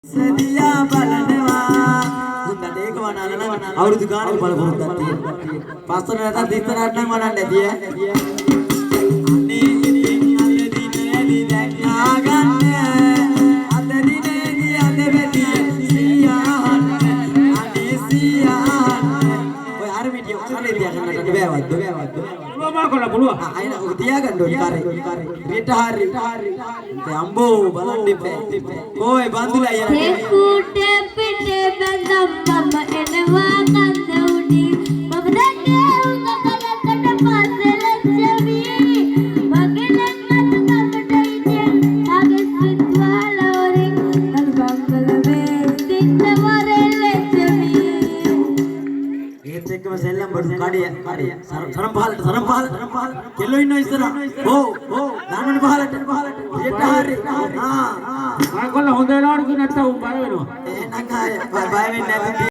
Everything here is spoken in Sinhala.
Sedia balanawa Bunda dek wanalana අවුරුදු ගානක බලපොරොත්තුක් තියෙනවා. පස්තර නැතත් දිස්තරක් නම් වඩන්න ඇති ඈ. අනේ ඉතින් අද දිනේදී දැක්නාගන්න අද දිනේදී අද වෙදී සියාහන්න අනේ සියාහන්න ඔය අර විදිය කරේ තියාගන්නට බෑවද්ද පුළුවන් කොල්ල පුළුවන් අයින ඔක තියාගන්න ඕනි කරේ රිට හරි ඒ අම්බෝ බලන්න ඉපේ ඔය බන්දුලා අයියලා ඒ කුටේ පිටේ බඳම් මම එනවා කන්ද උඩි මම දැක්කේ උඟ කලකට පස්සේ ලැජ්ජවි මගේ ලෙන්නත් කමට ඉතින් ආගේ සිත්වලෝරින් නඩු බංගලවේ තින්න වරේ ලැජ්ජවි ඒත් එක්කම සෙල්ලම් බඩු කඩිය සරම් පහලට කෙල්ලෝ ඉන්නවා ඉස්සරහ දාන්නනේ පහලට ඊට හරි ආ කොල්ල හොඳ වෙලාවට නැත්තම් බය වෙනවා එහෙනම් ආය බය වෙන්නේ නැති